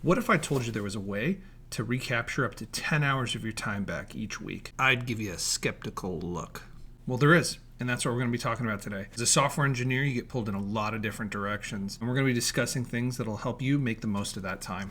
What if I told you there was a way to recapture up to 10 hours of your time back each week? I'd give you a skeptical look. Well, there is. And that's what we're going to be talking about today. As a software engineer, you get pulled in a lot of different directions. And we're going to be discussing things that will help you make the most of that time.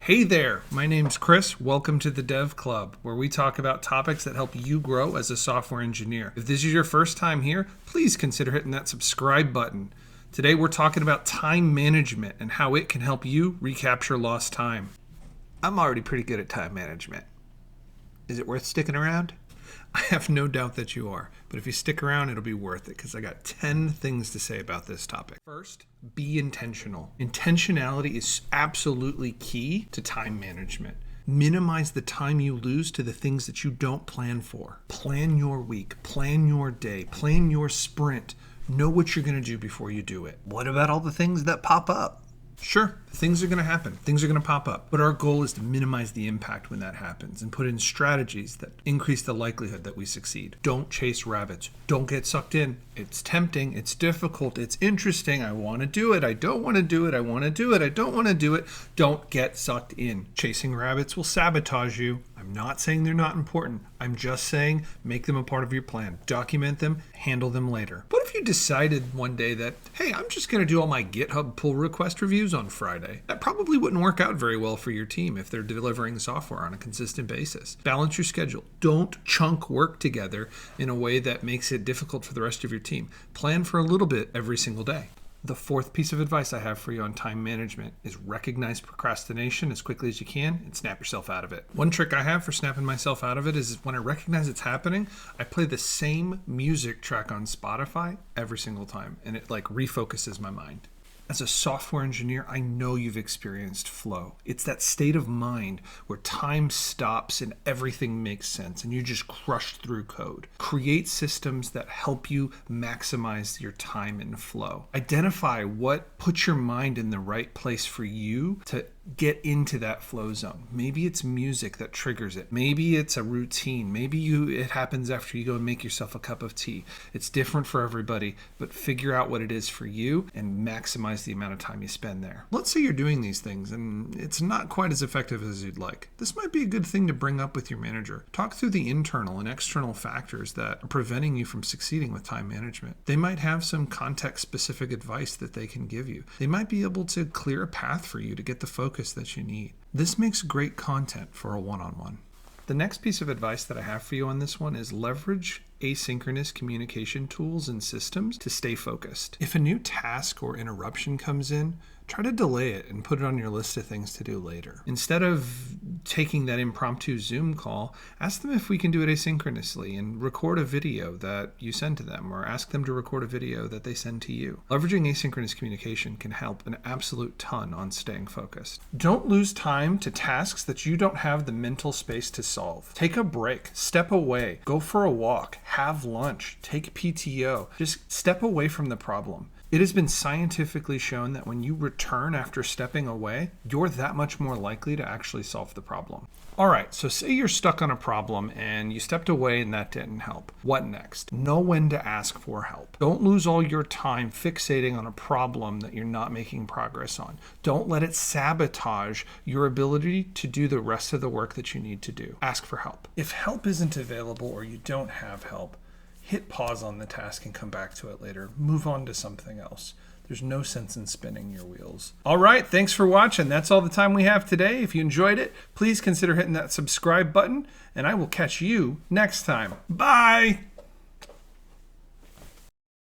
Hey there, my name's Chris. Welcome to the Dev Club, where we talk about topics that help you grow as a software engineer. If this is your first time here, please consider hitting that subscribe button. Today we're talking about time management and how it can help you recapture lost time. I'm already pretty good at time management. Is it worth sticking around? I have no doubt that you are, but if you stick around, it'll be worth it because I got 10 things to say about this topic. First, be intentional. Intentionality is absolutely key to time management. Minimize the time you lose to the things that you don't plan for. Plan your week, plan your day, plan your sprint. Know what you're going to do before you do it. What about all the things that pop up? Sure, things are going to happen. Things are going to pop up. But our goal is to minimize the impact when that happens and put in strategies that increase the likelihood that we succeed. Don't chase rabbits. Don't get sucked in. It's tempting. It's difficult. It's interesting. I want to do it. I don't want to do it. I want to do it. I don't want to do it. Don't get sucked in. Chasing rabbits will sabotage you. I'm not saying they're not important. I'm just saying make them a part of your plan. Document them, handle them later. What if you decided one day that, hey, I'm just going to do all my GitHub pull request reviews on Friday? That probably wouldn't work out very well for your team if they're delivering software on a consistent basis. Balance your schedule. Don't chunk work together in a way that makes it difficult for the rest of your team. Plan for a little bit every single day. The fourth piece of advice I have for you on time management is recognize procrastination as quickly as you can and snap yourself out of it. One trick I have for snapping myself out of it is when I recognize it's happening, I play the same music track on Spotify every single time, and it refocuses my mind. As a software engineer, I know you've experienced flow. It's that state of mind where time stops and everything makes sense and you just crush through code. Create systems that help you maximize your time in flow. Identify what puts your mind in the right place for you to get into that flow zone. Maybe it's music that triggers it. Maybe it's a routine. Maybe it happens after you go and make yourself a cup of tea. It's different for everybody, but figure out what it is for you and maximize the amount of time you spend there. Let's say you're doing these things and it's not quite as effective as you'd like. This might be a good thing to bring up with your manager. Talk through the internal and external factors that are preventing you from succeeding with time management. They might have some context-specific advice that they can give you. They might be able to clear a path for you to get the focus that you need. This makes great content for a one-on-one. The next piece of advice that I have for you on this one is leverage asynchronous communication tools and systems to stay focused. If a new task or interruption comes in, try to delay it and put it on your list of things to do later. Instead of taking that impromptu Zoom call, ask them if we can do it asynchronously and record a video that you send to them, or ask them to record a video that they send to you. Leveraging asynchronous communication can help an absolute ton on staying focused. Don't lose time to tasks that you don't have the mental space to solve. Take a break, step away, go for a walk, have lunch, take PTO. Just step away from the problem. It has been scientifically shown that when you return after stepping away, you're that much more likely to actually solve the problem. All right, so say you're stuck on a problem and you stepped away and that didn't help. What next? Know when to ask for help. Don't lose all your time fixating on a problem that you're not making progress on. Don't let it sabotage your ability to do the rest of the work that you need to do. Ask for help. If help isn't available or you don't have help, hit pause on the task and come back to it later. Move on to something else. There's no sense in spinning your wheels. All right, thanks for watching. That's all the time we have today. If you enjoyed it, please consider hitting that subscribe button, and I will catch you next time. Bye!